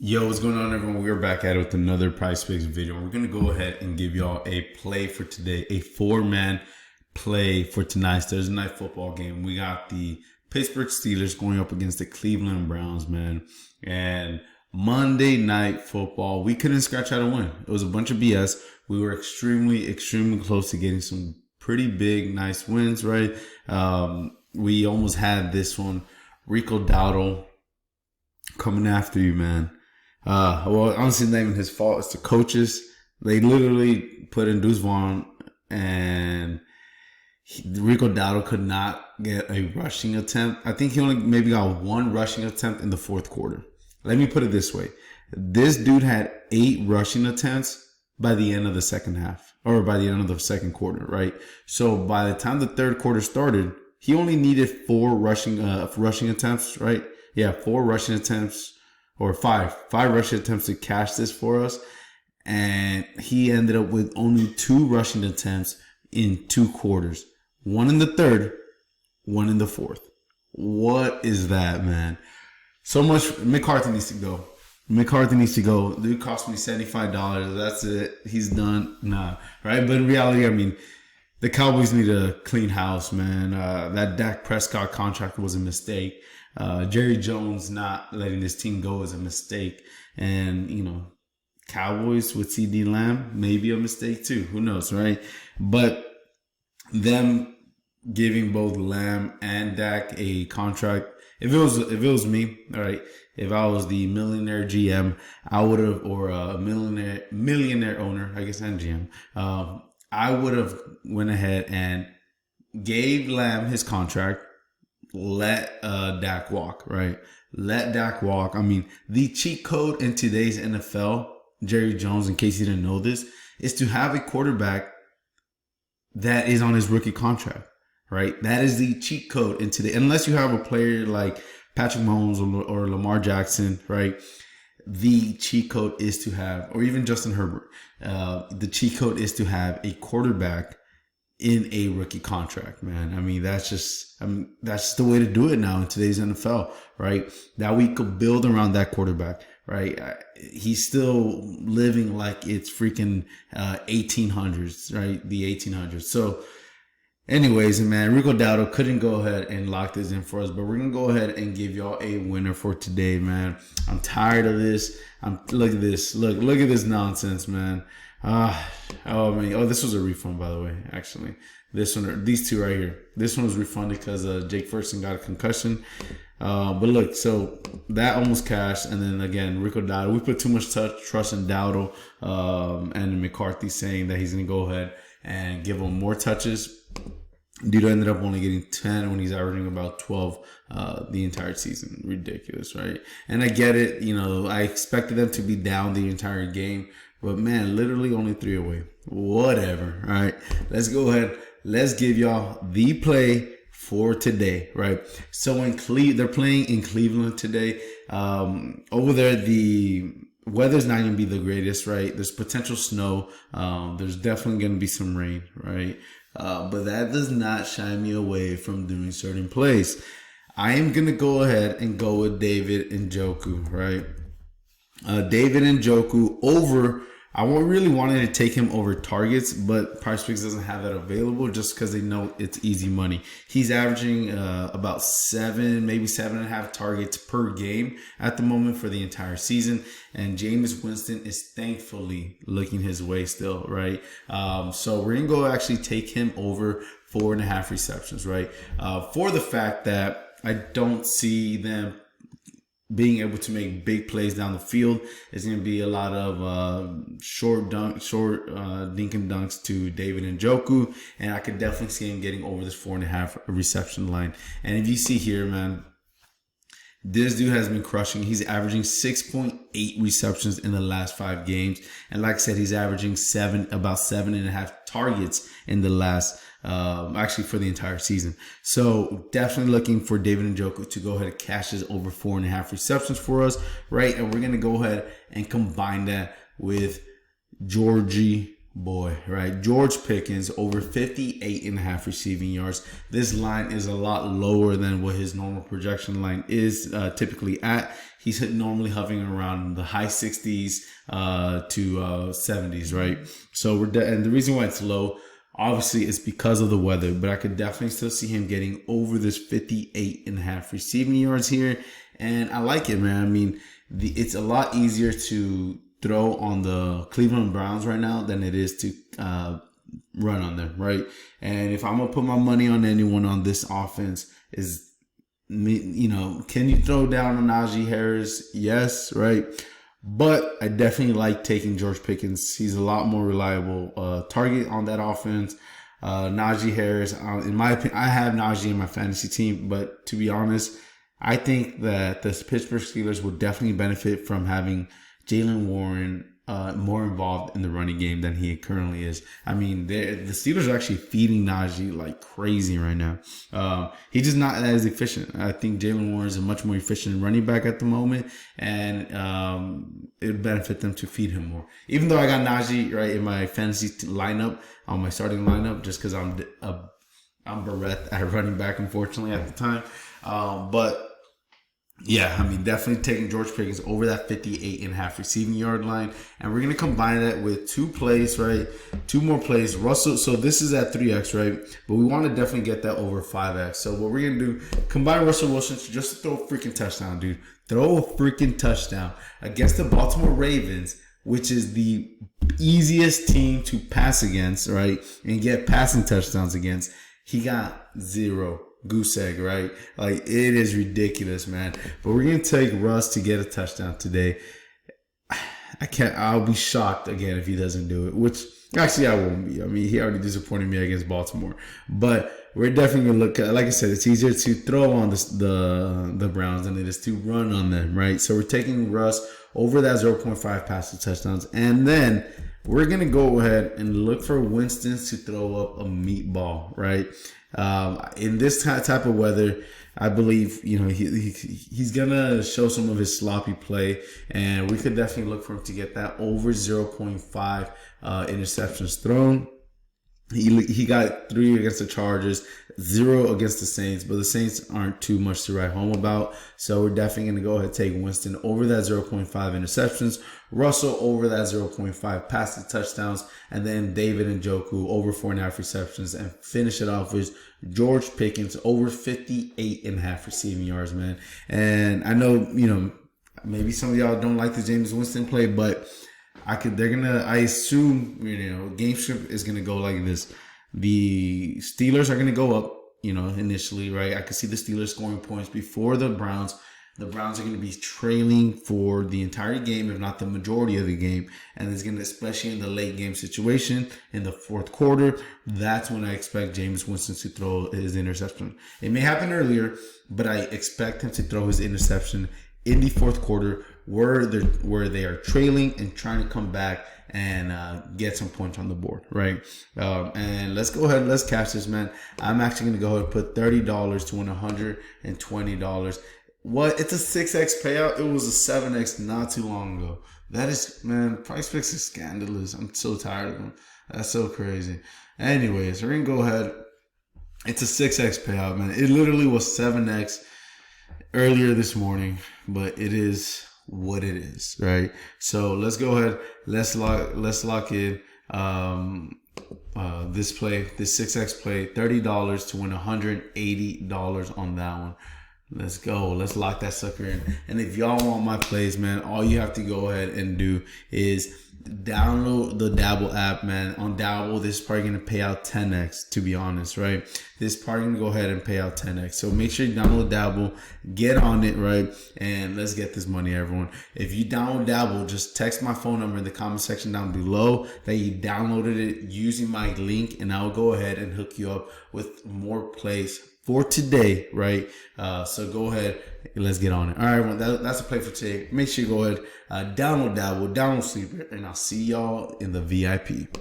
Yo, what's going on, everyone? We're back at it with another Prizepicks video. We're going to go ahead and give y'all a play for today, a four-man play for tonight's Thursday night football game. We got the Pittsburgh Steelers going up against the Cleveland Browns, man. And Monday night football, we couldn't scratch out a win. It was a bunch of BS. We were extremely close to getting some pretty big, nice wins, right? We almost had this one. Rico Dowdle coming after you, man. Well, honestly, not even his fault. It's the coaches. They literally put in Deuce Vaughn, and Rico Dowdle could not get a rushing attempt. I think he only maybe got one rushing attempt in the fourth quarter. Let me put it this way. This dude had 8 rushing attempts by the end of the second half, or by the end of the second quarter, right? So by the time the third quarter started, he only needed 4 rushing attempts, right? Yeah, 4 rushing attempts. Or five rushing attempts to cash this for us. And he ended up with only 2 rushing attempts in 2 quarters. 1 in the third, 1 in the fourth. What is that, man? So much. McCarthy needs to go. Dude cost me $75. That's it. He's done. Nah, right? But in reality, I mean, the Cowboys need a clean house, man. That Dak Prescott contract was a mistake. Jerry Jones not letting this team go is a mistake. And, Cowboys with CD Lamb, maybe a mistake too. Who knows, right? But them giving both Lamb and Dak a contract, if it was me, all right, if I was the millionaire GM, I would have, or a millionaire owner, I guess, and GM, I would have went ahead and gave Lamb his contract. Let Dak walk, right? Let Dak walk. I mean, the cheat code in today's NFL, Jerry Jones, in case you didn't know this, is to have a quarterback that is on his rookie contract, right? That is the cheat code in today. Unless you have a player like Patrick Mahomes or Lamar Jackson, right? The cheat code is to have, or even Justin Herbert, the cheat code is to have a quarterback in a rookie contract, man. I mean, that's just the way to do it now in today's NFL, right? That we could build around that quarterback, right? He's still living like it's freaking 1800s, right? The 1800s. So anyways, man, Rico Dowdle couldn't go ahead and lock this in for us, but we're going to go ahead and give y'all a winner for today, man. I'm tired of this. Look at this. Look at this nonsense, man. This was a refund, by the way, actually. These two right here. This one was refunded because Jake Ferguson got a concussion. But look, so that almost cashed. And then again, Rico Dowdle. We put too much trust in Dowdle, and McCarthy saying that he's going to go ahead and give him more touches. Dude ended up only getting 10 when he's averaging about 12 the entire season. Ridiculous, right? And I get it. I expected them to be down the entire game. But man, literally only 3 away. Whatever. All right. Let's go ahead. Let's give y'all the play for today. Right. So they're playing in Cleveland today. Over there, the weather's not going to be the greatest, right? There's potential snow. There's definitely going to be some rain, right? But that does not shy me away from doing certain plays. I am going to go ahead and go with David Njoku, right? David Njoku over. I really wanted to take him over targets, but Prizepicks doesn't have that available just because they know it's easy money. He's averaging about 7, maybe 7.5 targets per game at the moment for the entire season. And Jameis Winston is thankfully looking his way still, right? So we're going to go actually take him over 4.5 receptions, right? For the fact that I don't see them being able to make big plays down the field. It's going to be a lot of short dink and dunks to David Njoku, and I could definitely see him getting over this 4.5 reception line. And if you see here, man, this dude has been crushing. He's averaging 6.8 receptions in the last 5 games, and like I said, he's averaging about 7.5 targets in the last. Actually for the entire season. So definitely looking for David Njoku to go ahead and cash his over 4.5 receptions for us, right? And we're going to go ahead and combine that with Georgie boy, right? George Pickens over 58.5 receiving yards. This line is a lot lower than what his normal projection line is typically at. He's normally hovering around the high 60s to 70s, right? So and the reason why it's low, obviously, it's because of the weather, but I could definitely still see him getting over this 58.5 receiving yards here. And I like it, man. I mean, it's a lot easier to throw on the Cleveland Browns right now than it is to run on them, right? And if I'm going to put my money on anyone on this offense, is, you know, can you throw down on Najee Harris? Yes, right? But I definitely like taking George Pickens. He's a lot more reliable target on that offense. Najee Harris, in my opinion, I have Najee in my fantasy team, but to be honest, I think that the Pittsburgh Steelers would definitely benefit from having Jaylen Warren more involved in the running game than he currently is. I mean, the Steelers are actually feeding Najee like crazy right now. He's just not as efficient. I think Jaylen Warren is a much more efficient running back at the moment, and it would benefit them to feed him more. Even though I got Najee right in my fantasy lineup, on my starting lineup, just because I'm bereft at running back, unfortunately, at the time. But yeah, I mean, definitely taking George Pickens over that 58.5 receiving yard line. And we're going to combine that with 2 plays, right? 2 more plays. Russell, so this is at 3x, right? But we want to definitely get that over 5x. So what we're going to do, combine Russell Wilson just to throw a freaking touchdown, dude. Throw a freaking touchdown against the Baltimore Ravens, which is the easiest team to pass against, right? And get passing touchdowns against. He got 0. Goose egg, right? Like, it is ridiculous, man. But we're gonna take Russ to get a touchdown today. I'll be shocked again if he doesn't do it, which actually I won't be. I mean, he already disappointed me against Baltimore. But we're definitely gonna look at, like I said, it's easier to throw on the Browns than it is to run on them, right? So we're taking Russ over that 0.5 passing touchdowns. And then we're going to go ahead and look for Winston to throw up a meatball, right? In this type of weather, I believe, you know, he's going to show some of his sloppy play, and we could definitely look for him to get that over 0.5 interceptions thrown. He got 3 against the Chargers, 0 against the Saints, but the Saints aren't too much to write home about. So we're definitely going to go ahead and take Winston over that 0.5 interceptions, Russell over that 0.5 passing touchdowns, and then David Njoku over 4.5 receptions, and finish it off with George Pickens over 58.5 receiving yards, man. And I know, you know, maybe some of y'all don't like the Jameis Winston play, but I assume, you know, game script is going to go like this. The Steelers are going to go up, you know, initially, right? I could see the Steelers scoring points before the Browns. The Browns are going to be trailing for the entire game, if not the majority of the game. And it's going to, especially in the late game situation, in the fourth quarter, that's when I expect Jameis Winston to throw his interception. It may happen earlier, but I expect him to throw his interception in the fourth quarter, where they are trailing and trying to come back and get some points on the board, right? And let's go ahead and let's cash this, man. I'm actually going to go ahead and put $30 to win $120. What? It's a 6x payout. It was a 7x not too long ago. That is, man, Prizepicks is scandalous. I'm so tired of them. That's so crazy. Anyways, we're going to go ahead. It's a 6x payout, man. It literally was 7x earlier this morning, but it is what it is, right? So let's go ahead. Let's lock in this play, this 6x play, $30 to win $180 on that one. Let's go. Let's lock that sucker in. And if y'all want my plays, man, all you have to go ahead and do is download the Dabble app, man. On Dabble, this is probably going to pay out 10x, to be honest, right? This is probably going to go ahead and pay out 10x. So make sure you download Dabble, get on it, right? And let's get this money, everyone. If you download Dabble, just text my phone number in the comment section down below that you downloaded it using my link, and I'll go ahead and hook you up with more plays for today, right? So go ahead, let's get on it. All right, well, that's a play for today. Make sure you go ahead, download Dabble, download Sleeper, and I'll see y'all in the VIP.